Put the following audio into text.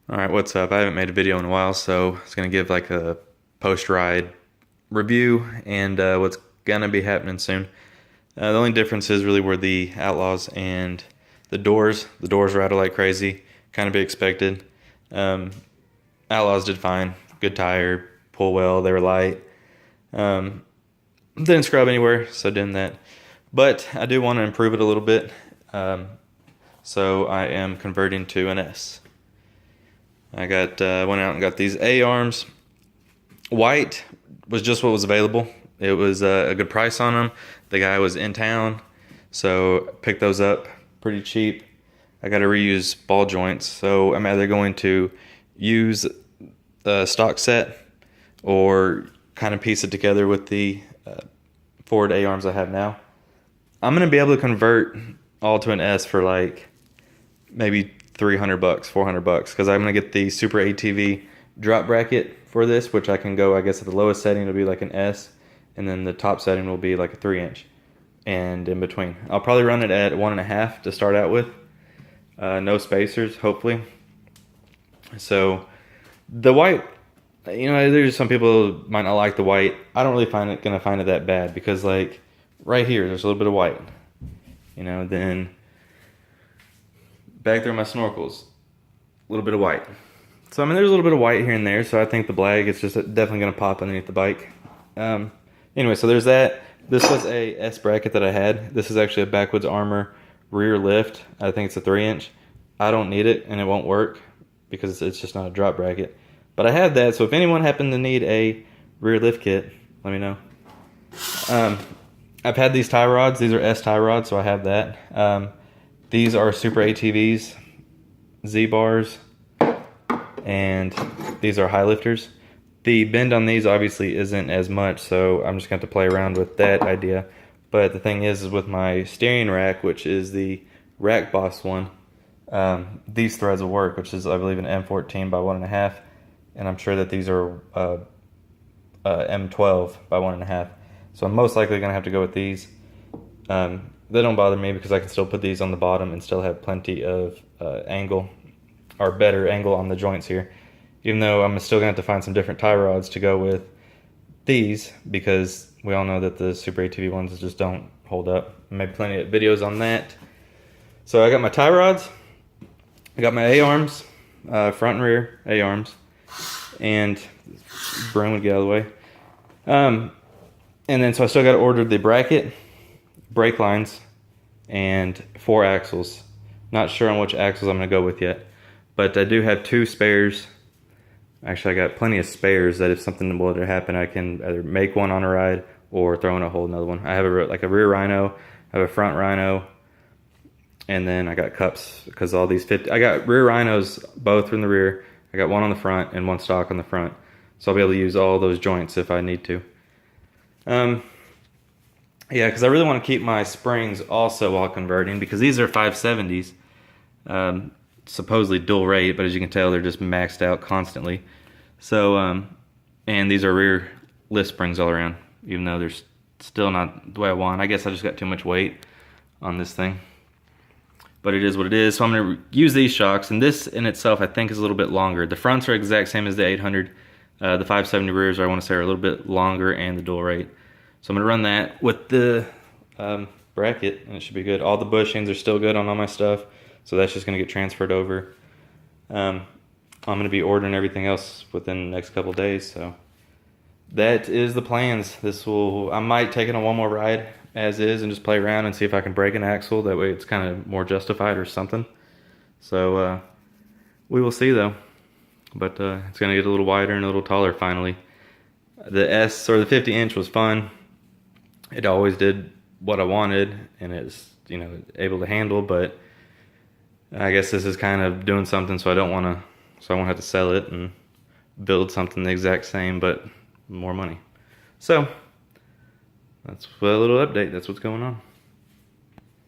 Alright, what's up? I haven't made a video in a while, so I was going to give like a post-ride review and what's going to be happening soon. The only differences really were the Outlaws and the doors. The doors rattle like crazy, kind of be expected. Um, Outlaws did fine, good tire, pull well, they were light. Didn't scrub anywhere, so didn't that. But I do want to improve it a little bit, so I am converting to an S. I went out and got these A-arms. White was just what was available. It was a good price on them. The guy was in town, so picked those up pretty cheap. I got to reuse ball joints, so I'm either going to use the stock set or kind of piece it together with the Ford A-arms I have now. I'm going to be able to convert all to an S for like maybe $300, $400, because I'm going to get the Super ATV drop bracket for this, which I can go, I guess at the lowest setting it'll be like an S, and then the top setting will be like a 3-inch, and in between. I'll probably run it at 1.5 to start out with. No spacers, hopefully. So the white, there's some people who might not like the white. I don't really find it that bad, because like right here there's a little bit of white, then back there my snorkels, a little bit of white. So there's a little bit of white here and there, so I think the black is just definitely going to pop underneath the bike. Anyway, so there's that. This was a S bracket that I had. This is actually a Backwoods Armor rear lift. I think it's a 3-inch. I don't need it, and it won't work because it's just not a drop bracket. But I have that, so if anyone happened to need a rear lift kit, let me know. I've had these tie rods. These are S tie rods, so I have that. These are Super ATVs, Z-bars, and these are high lifters. The bend on these obviously isn't as much, so I'm just going to have to play around with that idea. But the thing is with my steering rack, which is the Rack Boss one, these threads will work, which is, I believe, an M14 by 1.5, and I'm sure that these are M12 by 1.5. So I'm most likely going to have to go with these. They don't bother me because I can still put these on the bottom and still have plenty of angle, or better angle on the joints here. Even though I'm still going to have to find some different tie rods to go with these, because we all know that the Super ATV ones just don't hold up. I made plenty of videos on that. So I got my tie rods, I got my A-arms, front and rear A-arms, and broom would get out of the way. And then so I still got to order the bracket, brake lines, and 4 axles. Not sure on which axles I'm going to go with yet, but I do have 2 spares. Actually, I got plenty of spares that if something were to happen, I can either make one on a ride or throw in a whole another one. I have a rear rhino, I have a front rhino, and then I got cups because all these fit. I got rear rhinos both in the rear. I got one on the front and one stock on the front, so I'll be able to use all those joints if I need to. Yeah, because I really want to keep my springs also while converting, because these are 570s, supposedly dual rate, but as you can tell, they're just maxed out constantly. So, and these are rear lift springs all around, even though they're still not the way I want. I guess I just got too much weight on this thing, but it is what it is. So I'm going to use these shocks, and this in itself I think is a little bit longer. The fronts are exact same as the 800. The 570 rears, I want to say, are a little bit longer, and the dual rate. So I'm going to run that with the bracket, and it should be good. All the bushings are still good on all my stuff, so that's just going to get transferred over. I'm going to be ordering everything else within the next couple days, so that is the plans. I might take it on one more ride as is and just play around and see if I can break an axle. That way it's kind of more justified or something. So we will see though. But it's going to get a little wider and a little taller finally. The S, or the 50-inch, was fun. It always did what I wanted, and it's able to handle, but I guess this is kind of doing something, so I won't have to sell it and build something the exact same but more money. So that's a little update. That's what's going on.